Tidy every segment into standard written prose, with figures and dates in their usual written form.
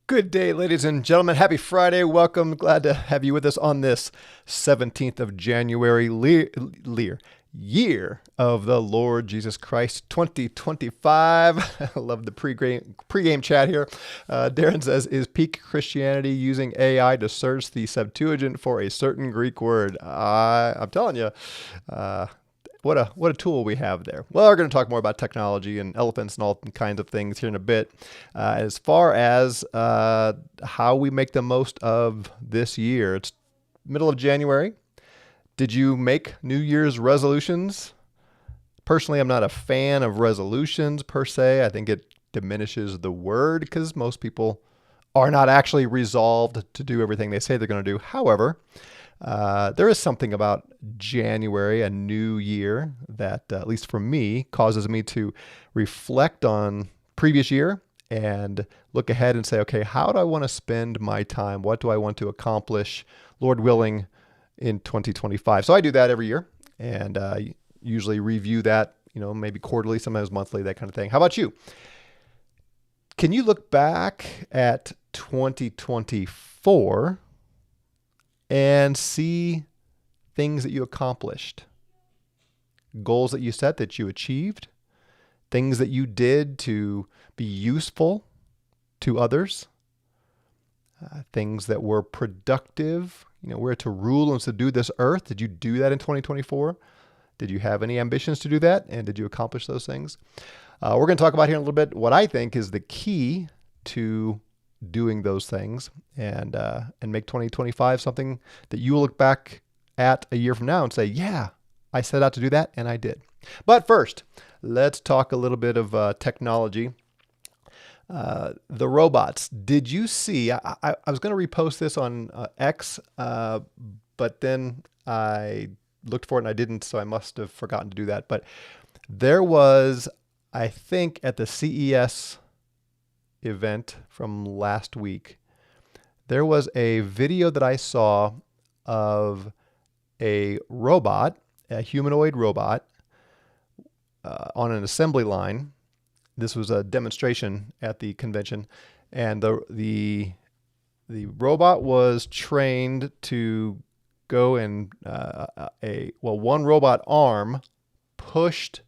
Good day, ladies and gentlemen. Happy Friday. Welcome. Glad to have you with us on this 17th of January, year of the Lord Jesus Christ 2025. I love the pregame chat here. Darren says, is peak Christianity using AI to search the Septuagint for a certain Greek word? I'm telling you, what a tool we have there. Well, we're going to talk more about technology and elephants and all kinds of things here in a bit. As far as how we make the most of this year, it's middle of January. Did you make New Year's resolutions? Personally, I'm not a fan of resolutions per se. I think it diminishes the word because most people are not actually resolved to do everything they say they're going to do. However, there is something about January, a new year, that, at least for me, causes me to reflect on previous year and look ahead and say, okay, how do I want to spend my time? What do I want to accomplish, Lord willing, in 2025? So I do that every year and usually review that, maybe quarterly, sometimes monthly, that kind of thing. How about you? Can you look back at 2024 and see things that you accomplished, goals that you set that you achieved, things that you did to be useful to others, things that were productive, we're to rule and subdue this earth. Did you do that in 2024? Did you have any ambitions to do that? And did you accomplish those things? We're going to talk about here in a little bit what I think is the key to doing those things and make 2025 something that you will look back at a year from now and say, yeah, I set out to do that and I did. But first, let's talk a little bit of technology. The robots. Did you see? I was going to repost this on X, but then I looked for it and I didn't, so I must have forgotten to do that. But there was, I think, at the CES event from last week, there was a video that I saw of a robot, a humanoid robot, on an assembly line. This was a demonstration at the convention, and the robot was trained to go and one robot arm pushed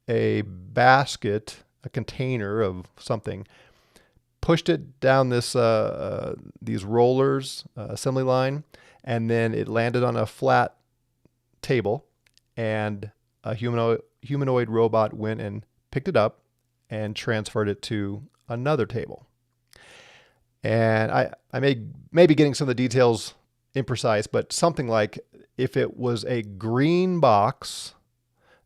a basket, a container of something, pushed it down these rollers, assembly line, and then it landed on a flat table, and a humanoid robot went and picked it up and transferred it to another table. And I may be getting some of the details imprecise, but something like if it was a green box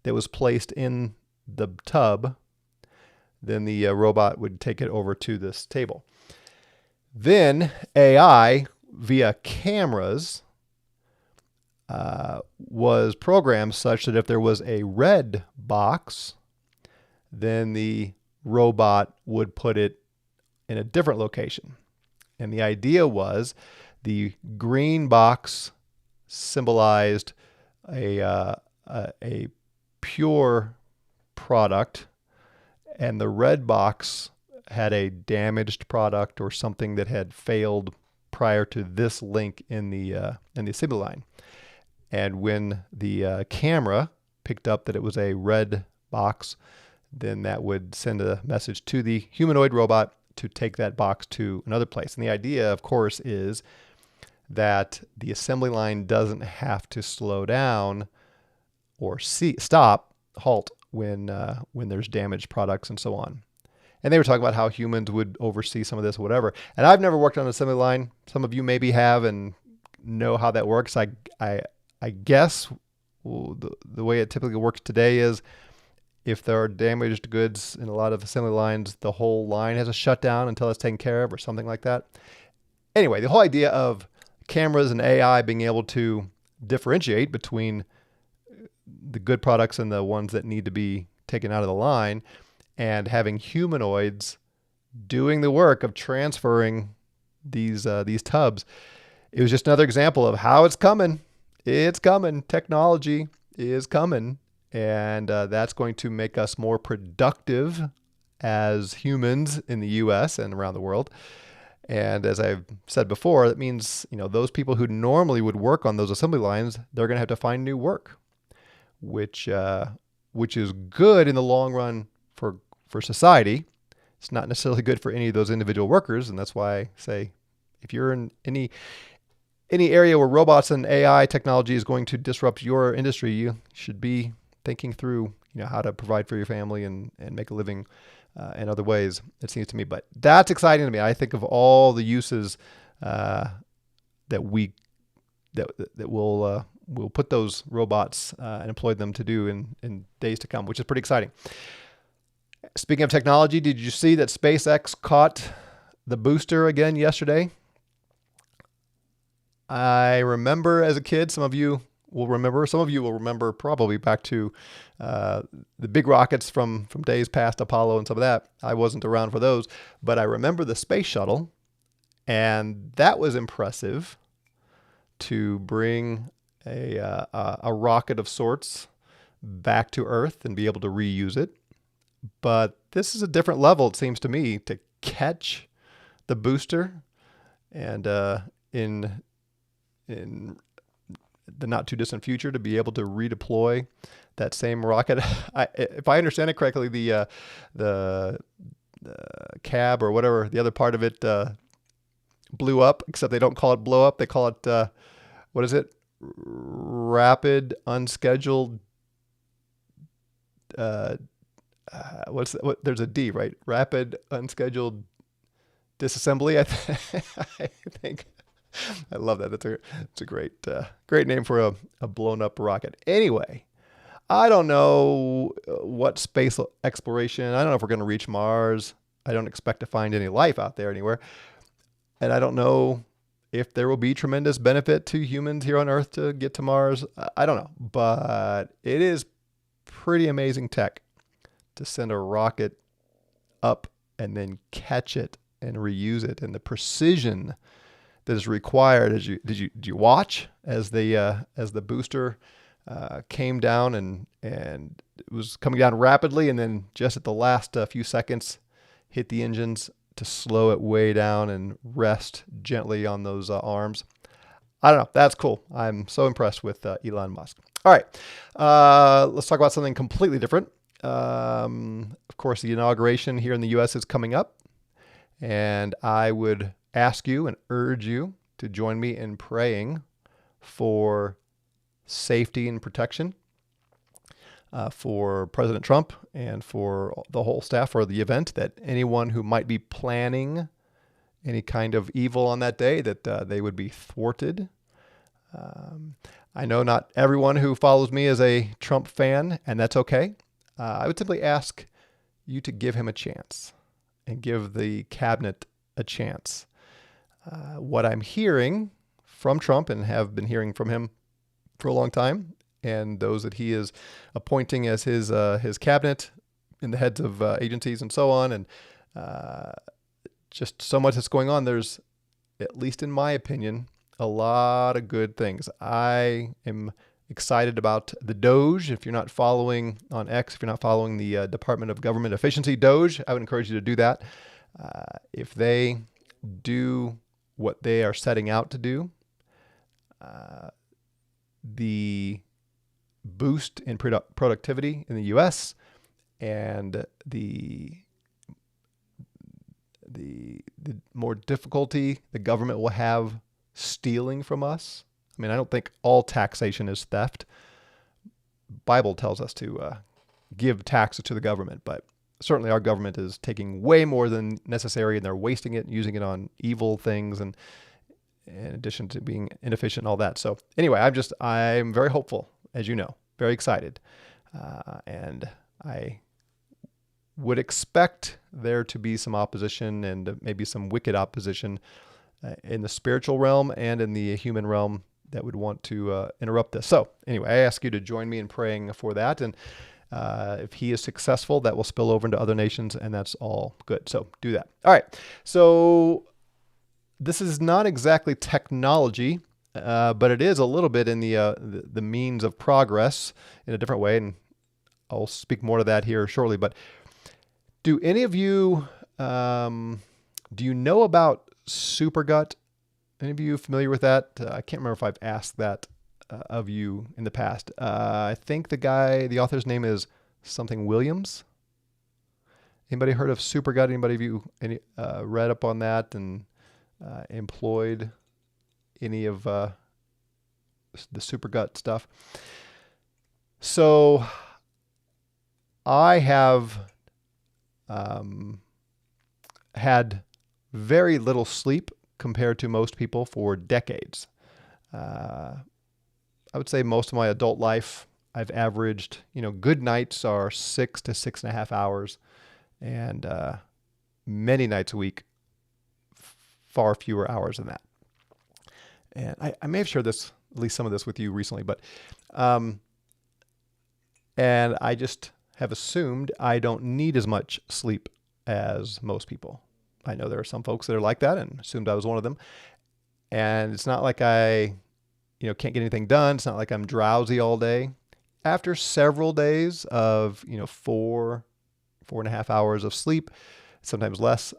that was placed in the tub, then the robot would take it over to this table. Then AI, via cameras, was programmed such that if there was a red box, then the robot would put it in a different location. And the idea was the green box symbolized a pure product, and the red box had a damaged product or something that had failed prior to this link in the assembly line. And when the camera picked up that it was a red box, then that would send a message to the humanoid robot to take that box to another place. And the idea, of course, is that the assembly line doesn't have to slow down or halt when there's damaged products and so on. And they were talking about how humans would oversee some of this, whatever. And I've never worked on an assembly line. Some of you maybe have and know how that works. I guess the way it typically works today is if there are damaged goods in a lot of assembly lines, the whole line has a shutdown until it's taken care of or something like that. Anyway, the whole idea of cameras and AI being able to differentiate between the good products and the ones that need to be taken out of the line, and having humanoids doing the work of transferring these tubs. It was just another example of how it's coming. It's coming. Technology is coming. And that's going to make us more productive as humans in the US and around the world. And as I've said before, that means, those people who normally would work on those assembly lines, they're going to have to find new work, which is good in the long run for society. It's not necessarily good for any of those individual workers, and that's why I say, if you're in any area where robots and AI technology is going to disrupt your industry, you should be thinking through, how to provide for your family and make a living in other ways, it seems to me. But that's exciting to me. I think of all the uses that we'll put those robots and employ them to do in days to come, which is pretty exciting. Speaking of technology, did you see that SpaceX caught the booster again yesterday? I remember as a kid, some of you will remember probably back to the big rockets from days past, Apollo and some of that. I wasn't around for those, but I remember the space shuttle, and that was impressive to bring a rocket of sorts back to Earth and be able to reuse it. But this is a different level, it seems to me, to catch the booster and in the not too distant future to be able to redeploy that same rocket. If I understand it correctly, the cab or whatever, the other part of it blew up, except they don't call it blow up. They call it, what is it? Rapid unscheduled, there's a D, right? Rapid unscheduled disassembly. I think. I love that. It's a great name for a blown up rocket. Anyway, I don't know what space exploration. I don't know if we're going to reach Mars. I don't expect to find any life out there anywhere. And I don't know if there will be tremendous benefit to humans here on Earth to get to Mars. I don't know. But it is pretty amazing tech to send a rocket up and then catch it and reuse it, and the precision that is required. Did you watch as the booster came down and it was coming down rapidly, and then just at the last few seconds hit the engines to slow it way down and rest gently on those arms. I don't know. That's cool. I'm so impressed with Elon Musk. All right, let's talk about something completely different. Of course, the inauguration here in the U.S. is coming up, and I would ask you and urge you to join me in praying for safety and protection for President Trump and for the whole staff for the event, that anyone who might be planning any kind of evil on that day, that they would be thwarted. I know not everyone who follows me is a Trump fan, and that's okay. I would simply ask you to give him a chance and give the cabinet a chance. What I'm hearing from Trump, and have been hearing from him for a long time, and those that he is appointing as his cabinet and the heads of agencies and so on, and just so much that's going on, there's, at least in my opinion, a lot of good things. I am excited about the Doge. If you're not following on X, if you're not following the Department of Government Efficiency, Doge, I would encourage you to do that. If they do what they are setting out to do, the boost in productivity in the U.S. and the more difficulty the government will have stealing from us. I mean, I don't think all taxation is theft. Bible tells us to give taxes to the government, but certainly our government is taking way more than necessary, and they're wasting it and using it on evil things, and in addition to being inefficient and all that. So anyway, I'm very hopeful, as you know, very excited. And I would expect there to be some opposition, and maybe some wicked opposition in the spiritual realm and in the human realm that would want to interrupt this. So anyway, I ask you to join me in praying for that. And if he is successful, that will spill over into other nations, and that's all good. So do that. All right. So this is not exactly technology, but it is a little bit in the means of progress in a different way, and I'll speak more to that here shortly. But do any of you Do you know about supergut? Any of you familiar with that? I can't remember if I've asked that of you in the past. I think the author's name is something Williams. Anybody heard of supergut? Anybody of you read up on that and employed any of the supergut stuff? So I have had very little sleep compared to most people for decades. I would say most of my adult life, I've averaged, good nights are 6 to 6.5 hours, and many nights a week, far fewer hours than that. And I may have shared this, at least some of this with you recently, but, and I just have assumed I don't need as much sleep as most people. I know there are some folks that are like that and assumed I was one of them. And it's not like I, can't get anything done. It's not like I'm drowsy all day. After several days of, 4.5 hours of sleep, sometimes less,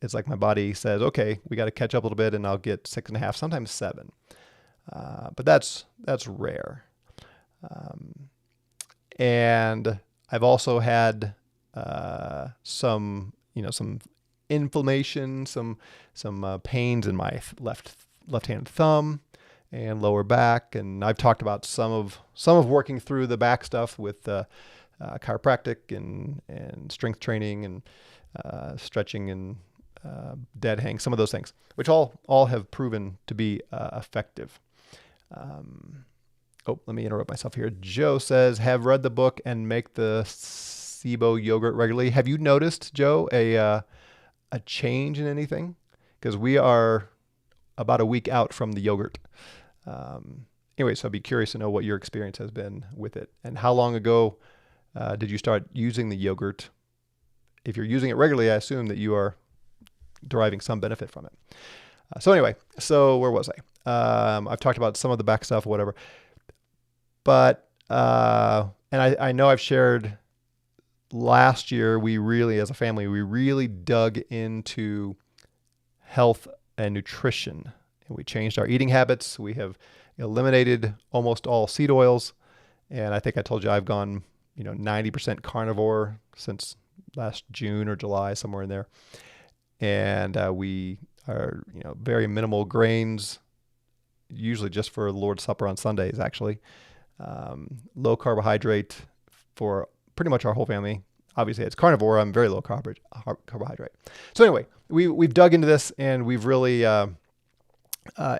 it's like my body says, okay, we got to catch up a little bit, and I'll get 6.5, sometimes 7. But that's rare. And I've also had some inflammation, some pains in my left-hand thumb and lower back, and I've talked about some of working through the back stuff with chiropractic and strength training and stretching and dead hang, some of those things, which all have proven to be effective. Let me interrupt myself here. Joe says, have read the book and make the SIBO yogurt regularly. Have you noticed, Joe, a change in anything? Because we are about a week out from the yogurt. Anyway, so I'd be curious to know what your experience has been with it. And how long ago did you start using the yogurt? If you're using it regularly, I assume that you are deriving some benefit from it. So anyway, where was I? I've talked about some of the back stuff, whatever. But, and I know I've shared last year, as a family, we really dug into health and nutrition, and we changed our eating habits. We have eliminated almost all seed oils. And I think I told you I've gone, 90% carnivore since last June or July, somewhere in there. And we are, very minimal grains, usually just for Lord's Supper on Sundays, actually. Low carbohydrate for pretty much our whole family. Obviously, it's carnivore. I'm very low carbohydrate. So anyway, we've dug into this, and we've really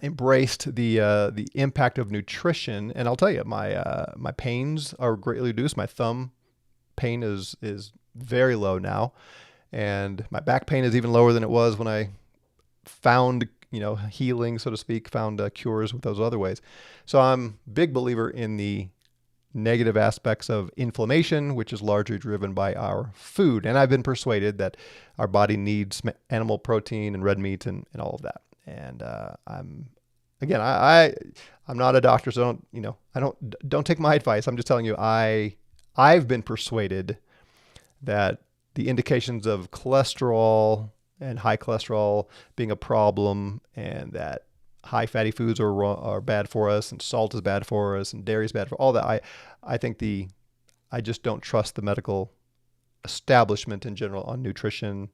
embraced the impact of nutrition. And I'll tell you, my pains are greatly reduced. My thumb pain is very low now, and my back pain is even lower than it was when I found healing, so to speak, found cures with those other ways. So I'm a big believer in the negative aspects of inflammation, which is largely driven by our food. And I've been persuaded that our body needs animal protein and red meat and all of that. And I'm not a doctor, so don't take my advice. I'm just telling you, I've been persuaded that the indications of cholesterol and high cholesterol being a problem, and that high fatty foods are bad for us, and salt is bad for us, and dairy is bad for all that. I think I just don't trust the medical establishment in general on nutrition,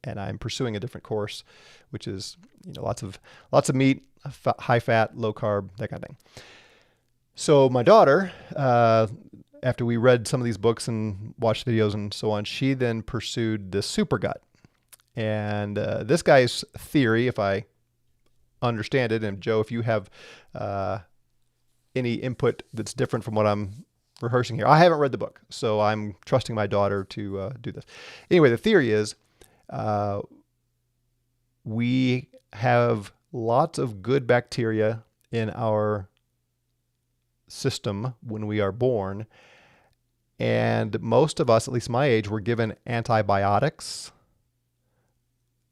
and I'm pursuing a different course, which is lots of meat, high fat, low carb, that kind of thing. So my daughter, after we read some of these books and watched videos and so on, she then pursued the supergut. And this guy's theory, if I understand it, and Joe, if you have any input that's different from what I'm rehearsing here, I haven't read the book, so I'm trusting my daughter to do this. Anyway, the theory is we have lots of good bacteria in our system when we are born, and most of us, at least my age, were given antibiotics.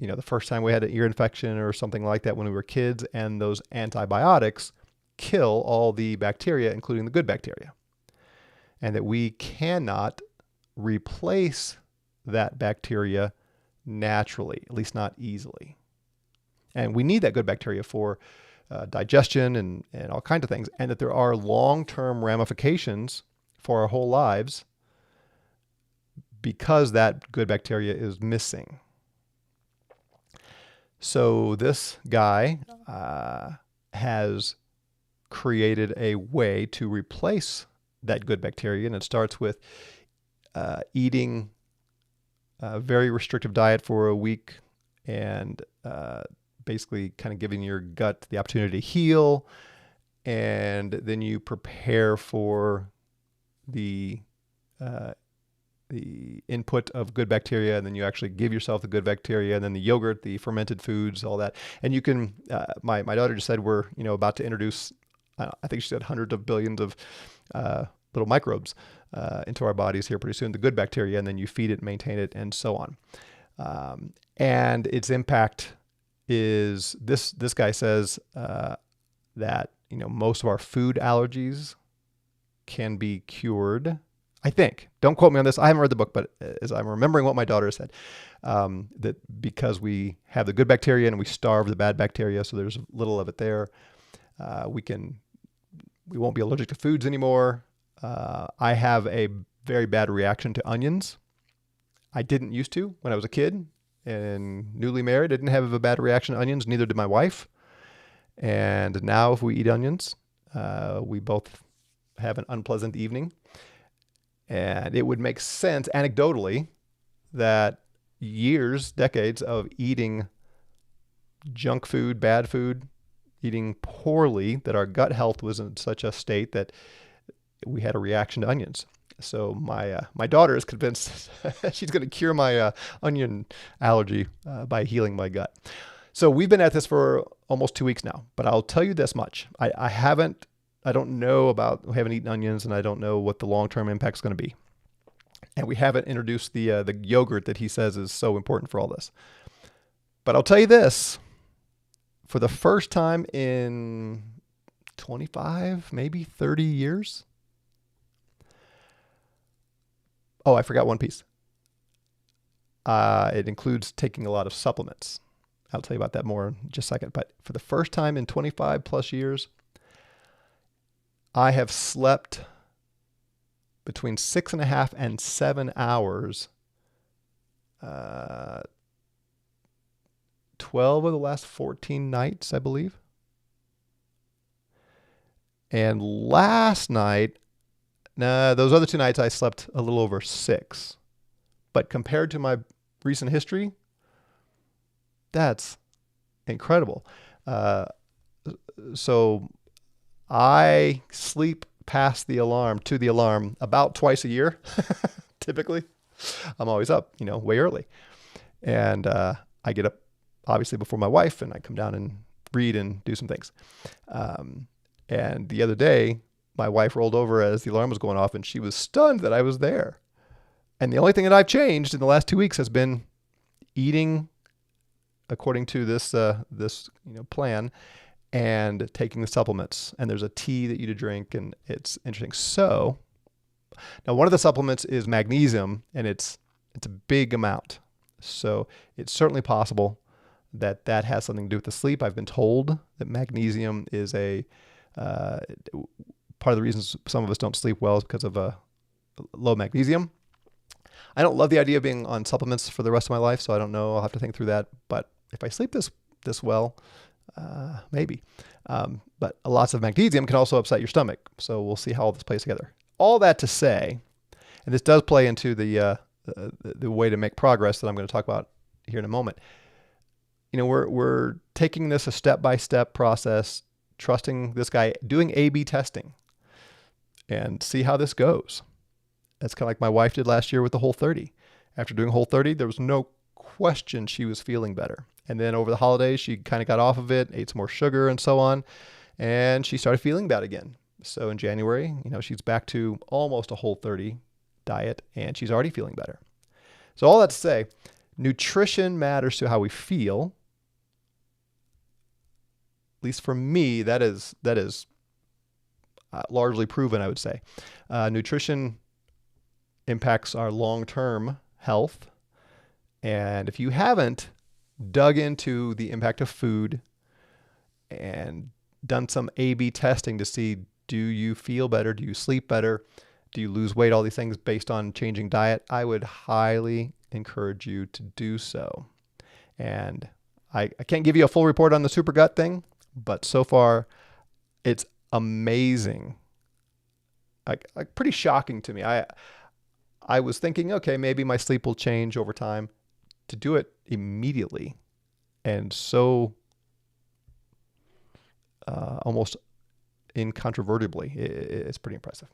The first time we had an ear infection or something like that when we were kids, and those antibiotics kill all the bacteria, including the good bacteria. And that we cannot replace that bacteria naturally, at least not easily. And we need that good bacteria for digestion and all kinds of things, and that there are long-term ramifications for our whole lives because that good bacteria is missing. So this guy has created a way to replace that good bacteria, and it starts with eating a very restrictive diet for a week and basically kind of giving your gut the opportunity to heal, and then you prepare for the input of good bacteria, and then you actually give yourself the good bacteria, and then the yogurt, the fermented foods, all that. And you can, my daughter just said we're about to introduce, I think she said hundreds of billions of little microbes into our bodies here pretty soon, the good bacteria, and then you feed it, maintain it, and so on. And its impact is this guy says that most of our food allergies can be cured. I think, don't quote me on this, I haven't read the book, but as I'm remembering what my daughter said, that because we have the good bacteria and we starve the bad bacteria, so there's little of it there, we won't be allergic to foods anymore. I have a very bad reaction to onions. I didn't used to when I was a kid and newly married. I didn't have a bad reaction to onions, neither did my wife. And now if we eat onions, we both have an unpleasant evening. And it would make sense anecdotally that years, decades of eating junk food, bad food, eating poorly, that our gut health was in such a state that we had a reaction to onions. So my daughter is convinced she's going to cure my onion allergy by healing my gut. So we've been at this for almost 2 weeks now, but I'll tell you this much. I haven't eaten onions, and I don't know what the long-term impact is going to be. And we haven't introduced the yogurt that he says is so important for all this. But I'll tell you this, for the first time in 25, maybe 30 years. Oh, I forgot one piece. It includes taking a lot of supplements. I'll tell you about that more in just a second. But for the first time in 25 plus years, I have slept between 6.5 and 7 hours 12 of the last 14 nights, I believe. And last night, those other 2 nights, I slept a little over 6. But compared to my recent history, that's incredible. So I sleep past the alarm to the alarm about twice a year. Typically, I'm always up, way early. And I get up obviously before my wife, and I come down and read and do some things. And the other day, my wife rolled over as the alarm was going off, and she was stunned that I was there. And the only thing that I've changed in the last 2 weeks has been eating according to this plan, and taking the supplements. And there's a tea that you to drink, and it's interesting. So now one of the supplements is magnesium, and it's a big amount. So it's certainly possible that has something to do with the sleep. I've been told that magnesium is a part of the reasons some of us don't sleep well is because of low magnesium. I don't love the idea of being on supplements for the rest of my life, so I don't know. I'll have to think through that. But if I sleep this well, maybe. But lots of magnesium can also upset your stomach. So we'll see how all this plays together. All that to say, and this does play into the way to make progress that I'm going to talk about here in a moment. We're taking this a step-by-step process, trusting this guy, doing A/B testing, and see how this goes. That's kind of like my wife did last year with the Whole30. After doing Whole30, there was no question she was feeling better. And then over the holidays, she kind of got off of it, ate some more sugar and so on, and she started feeling bad again. So in January, she's back to almost a Whole30 diet, and she's already feeling better. So all that to say, nutrition matters to how we feel. At least for me, that is largely proven, I would say. Nutrition impacts our long-term health, And if you haven't dug into the impact of food and done some A/B testing to see, do you feel better? Do you sleep better? Do you lose weight? All these things based on changing diet. I would highly encourage you to do so. And I can't give you a full report on the super gut thing, but so far it's amazing. Like pretty shocking to me. I was thinking, okay, maybe my sleep will change over time. To do it immediately and so almost incontrovertibly, it's pretty impressive.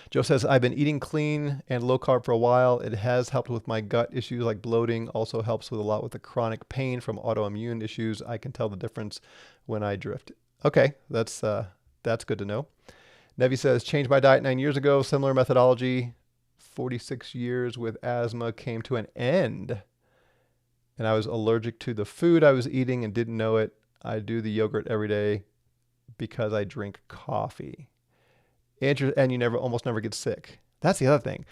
Joe says, I've been eating clean and low carb for a while. It has helped with my gut issues like bloating. Also helps with a lot with the chronic pain from autoimmune issues. I can tell the difference when I drift. Okay, that's good to know. Nevi says, changed my diet 9 years ago. Similar methodology. 46 years with asthma came to an end. And I was allergic to the food I was eating and didn't know it. I do the yogurt every day because I drink coffee. And you almost never get sick. That's the other thing.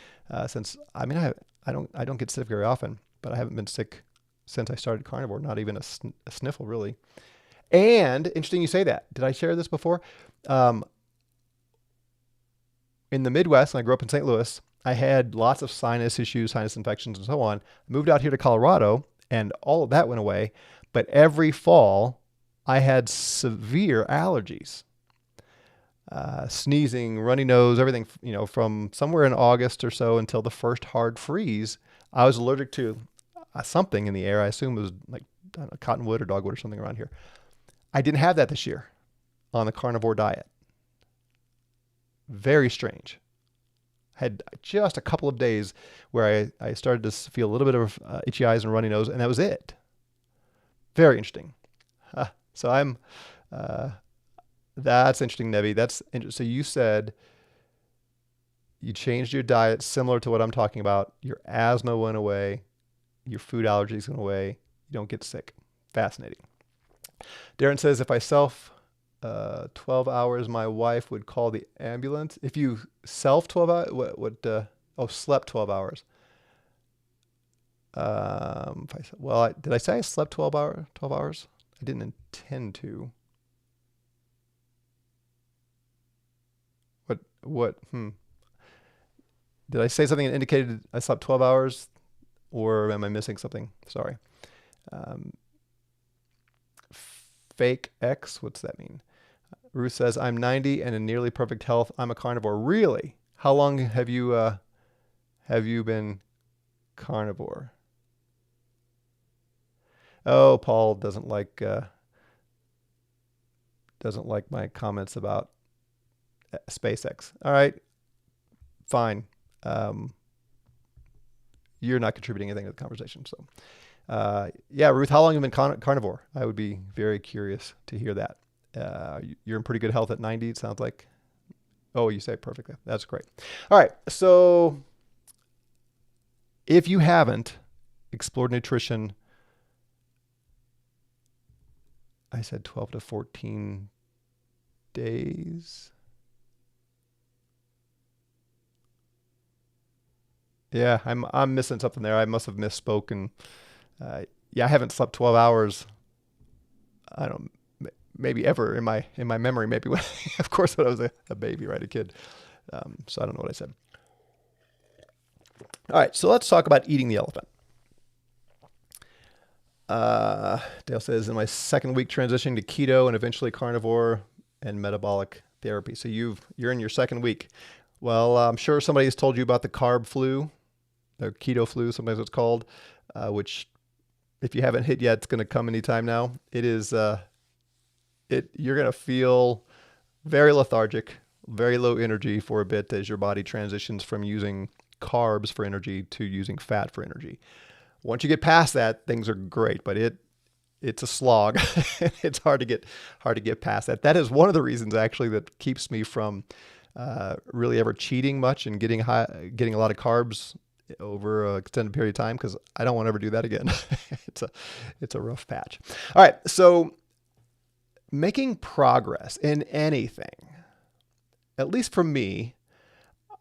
Since I don't get sick very often, but I haven't been sick since I started carnivore. Not even a sniffle really. And interesting you say that. Did I share this before? In the Midwest, and I grew up in St. Louis, I had lots of sinus issues, sinus infections, and so on. I moved out here to Colorado, and all of that went away. But every fall, I had severe allergies. Sneezing, runny nose, everything, from somewhere in August or so until the first hard freeze, I was allergic to something in the air. I assume it was like cottonwood or dogwood or something around here. I didn't have that this year on the carnivore diet. Very strange. Had just a couple of days where I started to feel a little bit of itchy eyes and runny nose, and that was it. Very interesting. So I'm... That's interesting, Nevi. That's so you said you changed your diet similar to what I'm talking about. Your asthma went away. Your food allergies went away. You don't get sick. Fascinating. Darren says, if I 12 hours, my wife would call the ambulance. If you 12 hours, slept 12 hours. Did I say I slept 12 hours? I didn't intend to. What? Did I say something that indicated I slept 12 hours, or am I missing something? Sorry. Fake X, what's that mean? Ruth says, I'm 90 and in nearly perfect health. I'm a carnivore. Really? How long have you been carnivore? Oh, Paul doesn't like my comments about SpaceX. All right, fine. You're not contributing anything to the conversation. So, yeah, Ruth, how long have you been carnivore? I would be very curious to hear that. You're in pretty good health at 90, it sounds like. Oh, you say it perfectly. That's great. All right, so if you haven't explored nutrition, I said 12 to 14 days. Yeah, I'm missing something there. I must have misspoken. Yeah, I haven't slept 12 hours. I don't maybe ever in my memory. Maybe when, of course, when I was a baby, right, a kid. So I don't know what I said. All right, so let's talk about eating the elephant. Dale says, in my second week transitioning to keto and eventually carnivore and metabolic therapy. So you're in your second week. Well, I'm sure somebody has told you about the carb flu, the keto flu, sometimes it's called, which if you haven't hit yet, it's going to come anytime now. It is, you're going to feel very lethargic, very low energy for a bit as your body transitions from using carbs for energy to using fat for energy. Once you get past that, things are great, but it's a slog. It's hard to get past that. That is one of the reasons actually that keeps me from really ever cheating much and getting a lot of carbs over an extended period of time, because I don't want to ever do that again. It's a rough patch. All right, so making progress in anything, at least for me,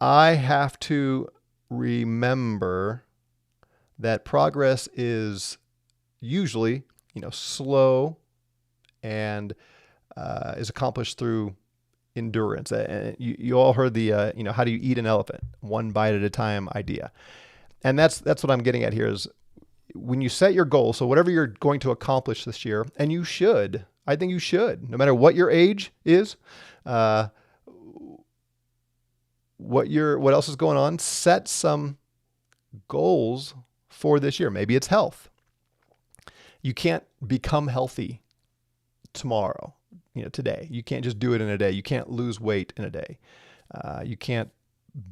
I have to remember that progress is usually, slow and is accomplished through endurance. You all heard the, how do you eat an elephant? One bite at a time idea. And that's what I'm getting at here is when you set your goal, so whatever you're going to accomplish this year, and I think you should, no matter what your age is, what else is going on, set some goals for this year. Maybe it's health. You can't become healthy tomorrow, today. You can't just do it in a day. You can't lose weight in a day. You can't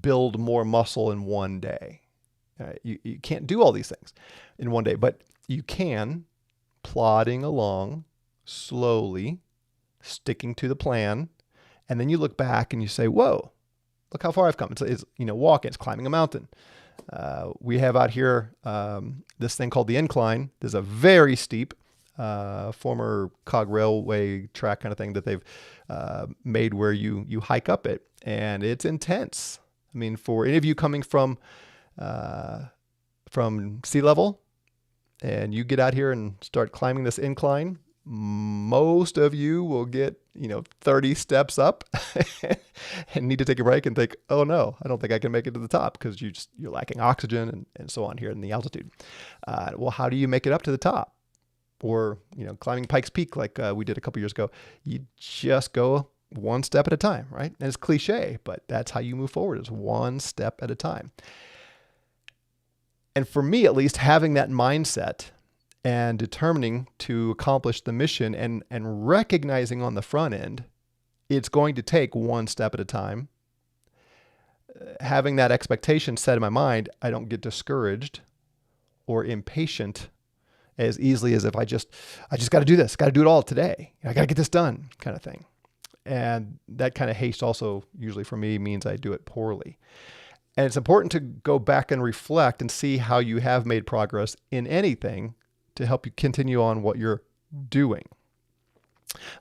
build more muscle in one day. You can't do all these things in one day, but you can, plodding along slowly, sticking to the plan, and then you look back and you say, whoa, look how far I've come. It's walking, it's climbing a mountain. We have out here this thing called the incline. There's a very steep former cog railway track kind of thing that they've made where you hike up it, and it's intense. I mean, for any of you coming from sea level and you get out here and start climbing this incline, most of you will get 30 steps up and need to take a break and think, oh no, I don't think I can make it to the top, because you're lacking oxygen and so on here in the altitude. Well, how do you make it up to the top? Or climbing Pikes Peak like we did a couple years ago. You just go one step at a time, right? And it's cliche, but that's how you move forward, is one step at a time. And for me, at least, having that mindset and determining to accomplish the mission and recognizing on the front end, it's going to take one step at a time. Having that expectation set in my mind, I don't get discouraged or impatient as easily as if I just got to do this, got to do it all today. I got to get this done kind of thing. And that kind of haste also usually for me means I do it poorly. And it's important to go back and reflect and see how you have made progress in anything to help you continue on what you're doing.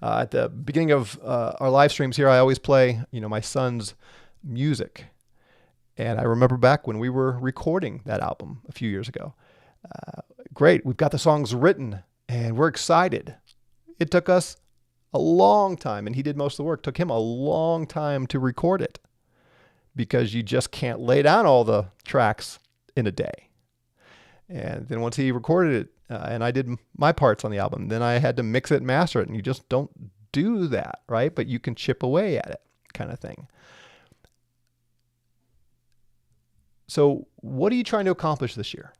At the beginning of our live streams here, I always play, my son's music. And I remember back when we were recording that album a few years ago. Great, we've got the songs written and we're excited. It took us a long time, and he did most of the work. It took him a long time to record it, because you just can't lay down all the tracks in a day. And then once he recorded it, and I did my parts on the album, then I had to mix it and master it. And you just don't do that, right? But you can chip away at it, kind of thing. So what are you trying to accomplish this year?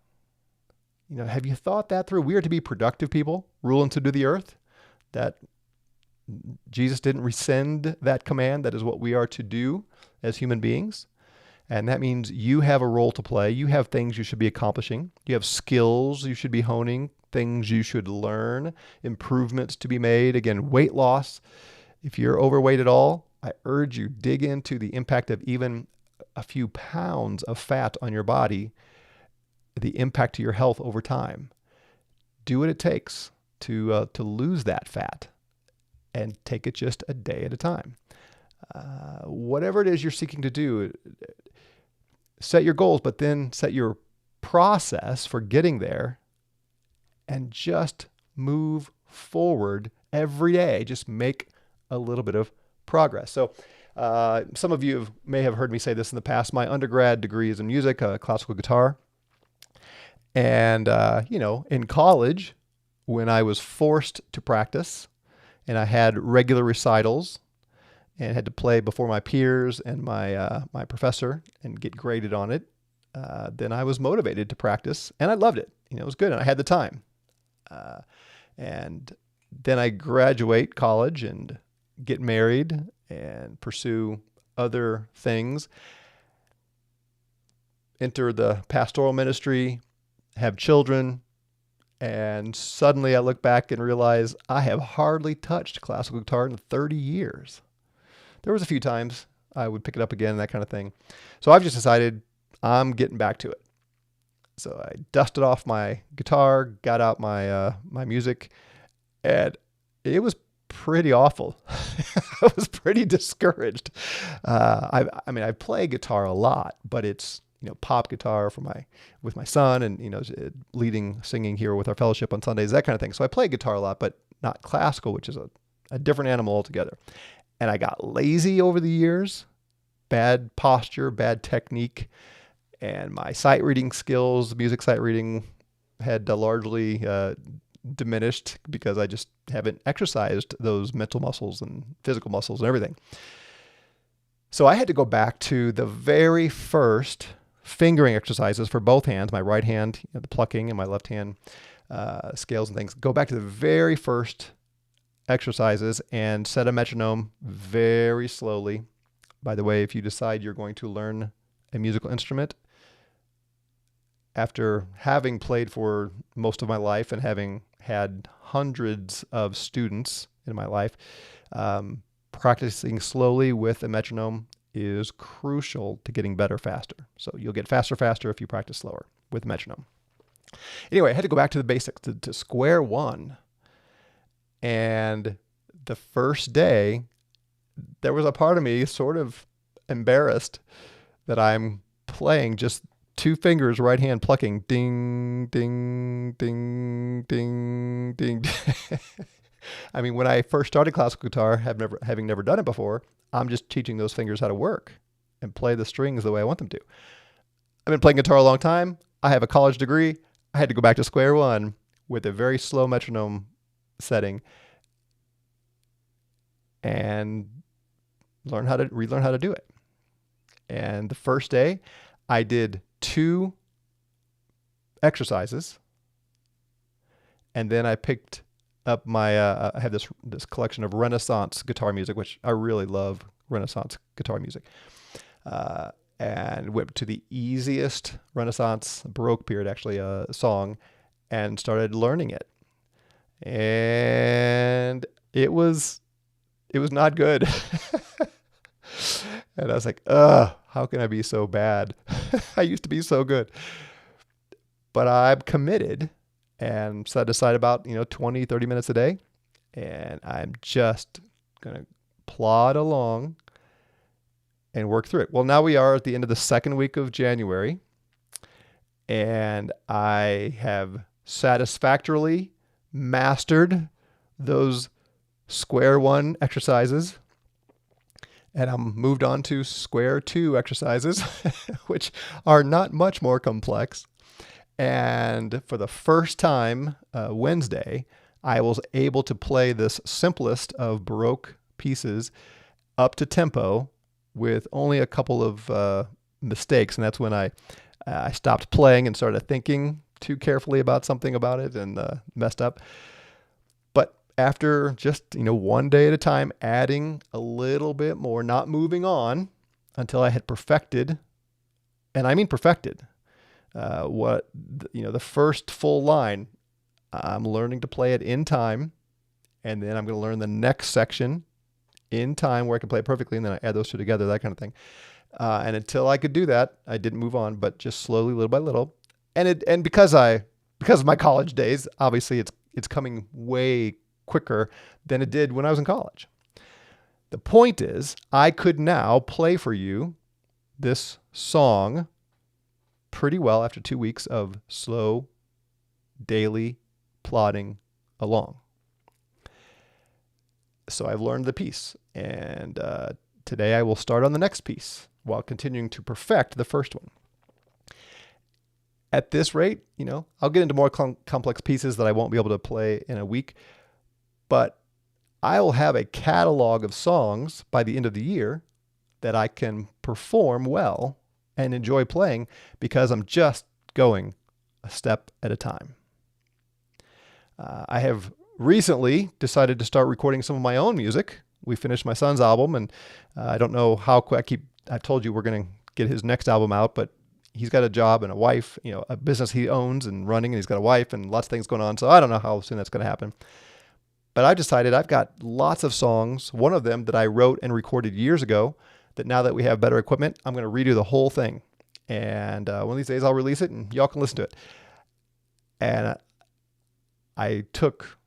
Have you thought that through? We are to be productive people, rule and subdue the earth. That Jesus didn't rescind that command. That is what we are to do as human beings. And that means you have a role to play. You have things you should be accomplishing. You have skills you should be honing, things you should learn, improvements to be made. Again, weight loss. If you're overweight at all, I urge you, dig into the impact of even a few pounds of fat on your body, the impact to your health over time. Do what it takes to lose that fat, and take it just a day at a time. Whatever it is you're seeking to do, set your goals, but then set your process for getting there, and just move forward every day. Just make a little bit of progress. So some of you may have heard me say this in the past. My undergrad degree is in music, classical guitar. And, in college, when I was forced to practice and I had regular recitals and had to play before my peers and my professor and get graded on it, then I was motivated to practice, and I loved it. It was good, and I had the time. And then I graduate college and get married and pursue other things, enter the pastoral ministry, have children, and suddenly I look back and realize I have hardly touched classical guitar in 30 years. There was a few times I would pick it up again, that kind of thing. So I've just decided I'm getting back to it. So I dusted off my guitar, got out my my music, and it was pretty awful. I was pretty discouraged. I play guitar a lot, but it's pop guitar with my son, and leading singing here with our fellowship on Sundays, that kind of thing. So I play guitar a lot, but not classical, which is a different animal altogether. And I got lazy over the years, bad posture, bad technique, and my sight reading skills, music sight reading, had largely diminished because I just haven't exercised those mental muscles and physical muscles and everything. So I had to go back to the very first fingering exercises for both hands, my right hand, the plucking, and my left hand scales and things. Go back to the very first exercises and set a metronome very slowly. By the way, if you decide you're going to learn a musical instrument, after having played for most of my life and having had hundreds of students in my life, practicing slowly with a metronome is crucial to getting better faster. So you'll get faster if you practice slower with metronome. Anyway, I had to go back to the basics, to square one. And the first day, there was a part of me sort of embarrassed that I'm playing just two fingers, right hand plucking, ding, ding, ding, ding, ding. I mean, when I first started classical guitar, having never done it before, I'm just teaching those fingers how to work and play the strings the way I want them to. I've been playing guitar a long time. I have a college degree. I had to go back to square one with a very slow metronome setting and relearn how to do it. And the first day, I did 2 exercises, and then I picked up my I have this collection of Renaissance guitar music, which I really love Renaissance guitar music, and went to the easiest Renaissance Baroque period actually song, and started learning it, and it was not good. And I was like, how can I be so bad? I used to be so good. But I'm committed and set aside about 20, 30 minutes a day. And I'm just going to plod along and work through it. Well, now we are at the end of the second week of January. And I have satisfactorily mastered those square one exercises. And I'm moved on to square two exercises, which are not much more complex. And for the first time, Wednesday, I was able to play this simplest of Baroque pieces up to tempo with only a couple of mistakes. And that's when I stopped playing and started thinking too carefully about something about it and messed up. But after just, one day at a time, adding a little bit more, not moving on until I had perfected, and I mean perfected, the first full line, I'm learning to play it in time, and then I'm going to learn the next section in time where I can play it perfectly, and then I add those two together, that kind of thing. And until I could do that, I didn't move on, but just slowly, little by little. And because of my college days, obviously it's coming way quicker than it did when I was in college. The point is, I could now play for you this song pretty well after 2 weeks of slow, daily plodding along. So I've learned the piece, and today I will start on the next piece while continuing to perfect the first one. At this rate, I'll get into more complex pieces that I won't be able to play in a week, but I will have a catalog of songs by the end of the year that I can perform well and enjoy playing because I'm just going a step at a time. I have recently decided to start recording some of my own music. We finished my son's album, and I don't know how quick. I told you we're going to get his next album out, but he's got a job and a wife, a business he owns and running, and he's got a wife and lots of things going on. So I don't know how soon that's going to happen. But I've decided I've got lots of songs, one of them that I wrote and recorded years ago, that now that we have better equipment, I'm going to redo the whole thing. And one of these days I'll release it and y'all can listen to it. And I took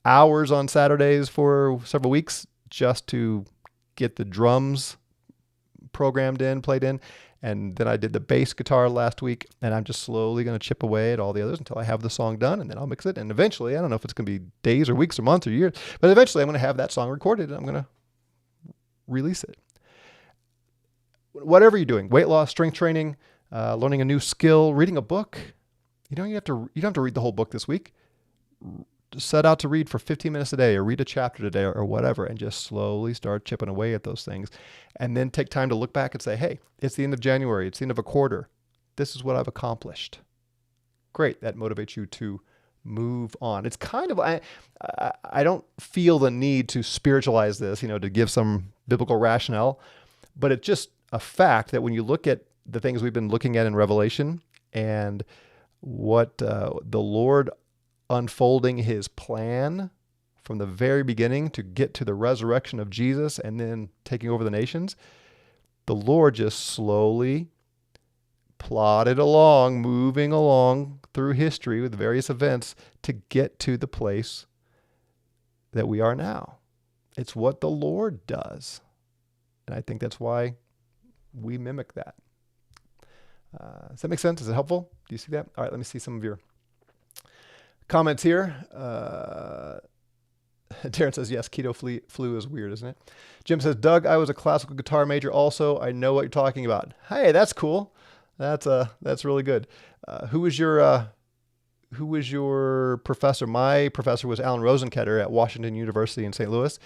hours on Saturdays for several weeks just to get the drums programmed in, played in. And then I did the bass guitar last week, and I'm just slowly going to chip away at all the others until I have the song done, and then I'll mix it. And eventually, I don't know if it's going to be days or weeks or months or years, but eventually I'm going to have that song recorded and I'm going to release it. Whatever you're doing, weight loss, strength training, learning a new skill, reading a book, you don't have to read the whole book this week. Set out to read for 15 minutes a day or read a chapter today or whatever, and just slowly start chipping away at those things. And then take time to look back and say, hey, it's the end of January. It's the end of a quarter. This is what I've accomplished. Great. That motivates you to move on. It's kind of, I don't feel the need to spiritualize this, to give some biblical rationale, but it's just a fact that when you look at the things we've been looking at in Revelation and what the Lord unfolding his plan from the very beginning to get to the resurrection of Jesus and then taking over the nations, the Lord just slowly plodded along, moving along through history with various events to get to the place that we are now. It's what the Lord does. And I think that's why we mimic that. Does that make sense? Is it helpful? Do you see that? All right, let me see some of your comments here. Darren says, yes, keto flu is weird, isn't it? Jim says, Doug, I was a classical guitar major also. I know what you're talking about. Hey, that's cool. That's really good. Who was your professor? My professor was Alan Rosenketter at Washington University in St. Louis.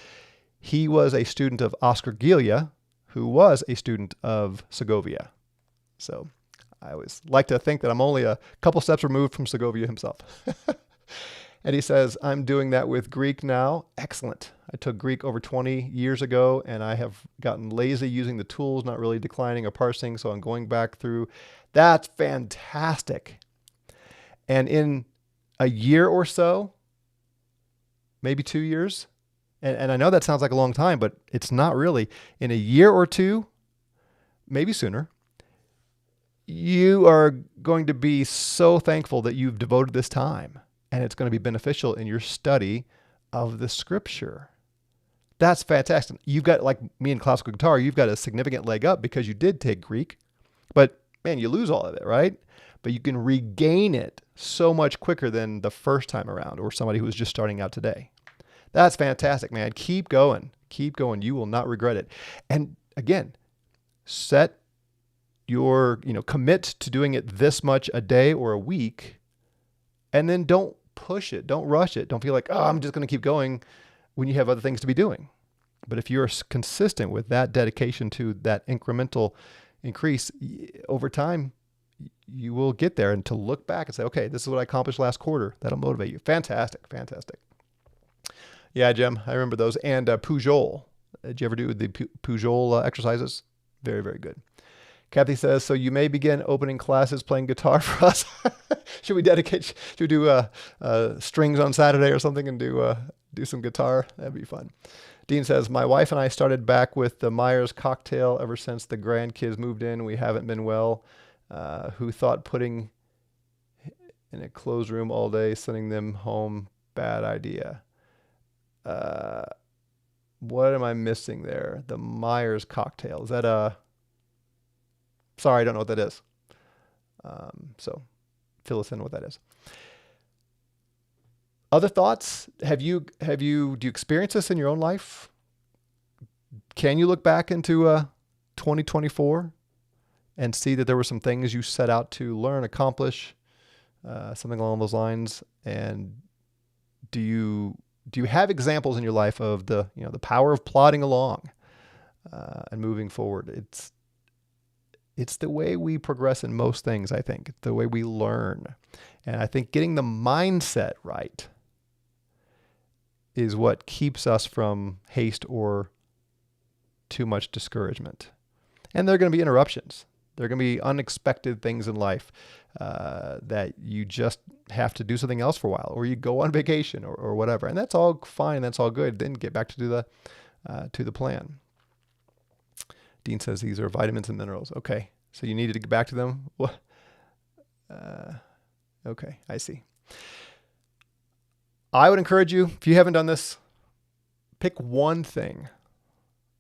He was a student of Oscar Giglia, who was a student of Segovia. So I always like to think that I'm only a couple steps removed from Segovia himself. And he says, I'm doing that with Greek now. Excellent. I took Greek over 20 years ago, and I have gotten lazy using the tools, not really declining or parsing, so I'm going back through. That's fantastic. And in a year or so, maybe 2 years, and I know that sounds like a long time, but it's not really. In a year or two, maybe sooner, you are going to be so thankful that you've devoted this time. And it's going to be beneficial in your study of the scripture. That's fantastic. You've got, like me in classical guitar, you've got a significant leg up because you did take Greek. But man, you lose all of it, right? But you can regain it so much quicker than the first time around or somebody who was just starting out today. That's fantastic, man. Keep going. Keep going. You will not regret it. And again, set your, commit to doing it this much a day or a week, and then don't push it. Don't rush it. Don't feel like, I'm just going to keep going when you have other things to be doing. But if you're consistent with that dedication to that incremental increase over time, you will get there. And to look back and say, okay, this is what I accomplished last quarter. That'll motivate you. Fantastic. Fantastic. Yeah, Jim, I remember those. And Pujol. Did you ever do the Pujol exercises? Very, very good. Kathy says, so you may begin opening classes playing guitar for us. Should we do strings on Saturday or something and do some guitar? That'd be fun. Dean says, my wife and I started back with the Myers cocktail ever since the grandkids moved in. We haven't been well. Who thought putting in a closed room all day, sending them home, bad idea. What am I missing there? The Myers cocktail. Is that sorry, I don't know what that is. So fill us in what that is. Other thoughts? Do you experience this in your own life? Can you look back into 2024 and see that there were some things you set out to learn, accomplish, something along those lines? And do you have examples in your life of the power of plodding along and moving forward? It's the way we progress in most things, I think. It's the way we learn. And I think getting the mindset right is what keeps us from haste or too much discouragement. And there are going to be interruptions. There are going to be unexpected things in life that you just have to do something else for a while, or you go on vacation or whatever. And that's all fine. That's all good. Then get back to the plan. Dean says these are vitamins and minerals. Okay. So you needed to get back to them? What? Okay. I see. I would encourage you, if you haven't done this, pick one thing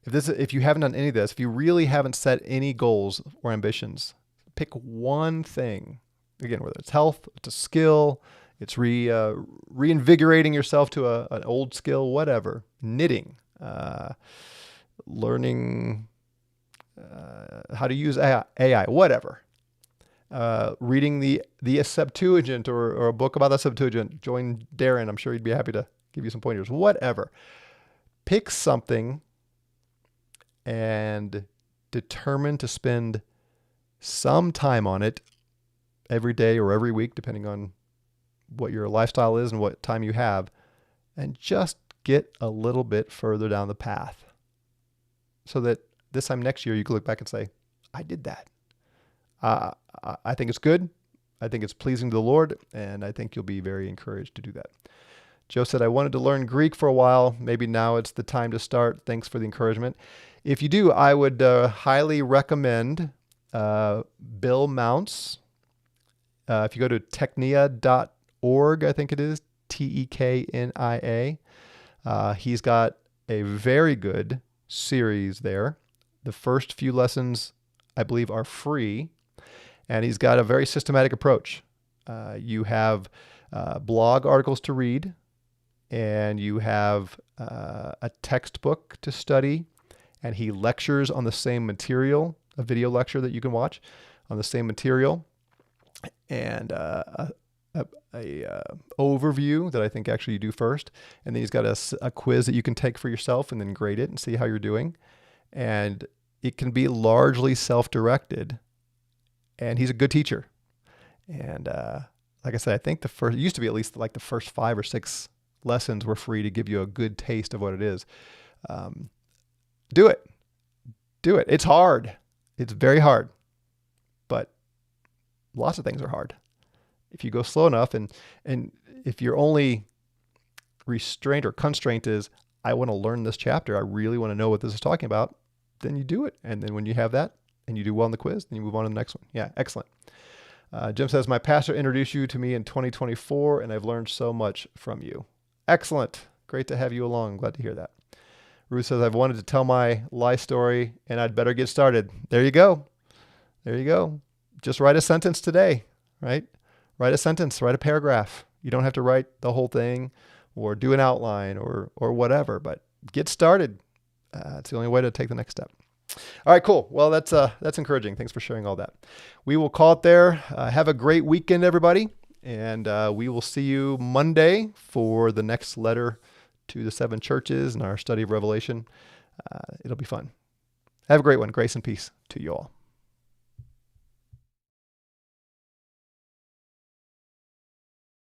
If you haven't done any of this, if you really haven't set any goals or ambitions, pick one thing. Again, whether it's health, it's a skill, it's reinvigorating yourself to an old skill, whatever. Knitting, learning how to use AI, whatever. Reading the Septuagint or a book about the Septuagint. Join Darren. I'm sure he'd be happy to give you some pointers. Whatever. Pick something and determine to spend some time on it every day or every week, depending on what your lifestyle is and what time you have, and just get a little bit further down the path so that this time next year you can look back and say, I did that. I think it's good. I think it's pleasing to the Lord, and I think you'll be very encouraged to do that. Joe said, I wanted to learn Greek for a while. Maybe now it's the time to start. Thanks for the encouragement. If you do, I would highly recommend Bill Mounts. If you go to teknia.org, I think it is, Teknia, he's got a very good series there. The first few lessons, I believe, are free, and he's got a very systematic approach. You have blog articles to read, and you have a textbook to study, and he lectures on the same material, a video lecture that you can watch on the same material, and a overview that I think actually you do first. And then he's got a quiz that you can take for yourself and then grade it and see how you're doing. And it can be largely self-directed, and he's a good teacher. And like I said, I think it used to be at least like the first 5 or 6 lessons were free to give you a good taste of what it is. Do it. It's hard. It's very hard, but lots of things are hard. If you go slow enough, and if your only restraint or constraint is, I want to learn this chapter, I really want to know what this is talking about, then you do it. And then when you have that and you do well in the quiz, then you move on to the next one. Yeah, excellent. Jim says, my pastor introduced you to me in 2024, and I've learned so much from you. Excellent. Great to have you along. Glad to hear that. Ruth says, I've wanted to tell my life story, and I'd better get started. There you go. Just write a sentence today, right? Write a sentence, write a paragraph. You don't have to write the whole thing or do an outline or whatever, but get started. It's the only way to take the next step. All right, cool. Well, that's encouraging. Thanks for sharing all that. We will call it there. Have a great weekend, everybody. And we will see you Monday for the next letter to the 7 churches and our study of Revelation. It'll be fun. Have a great one. Grace and peace to you all.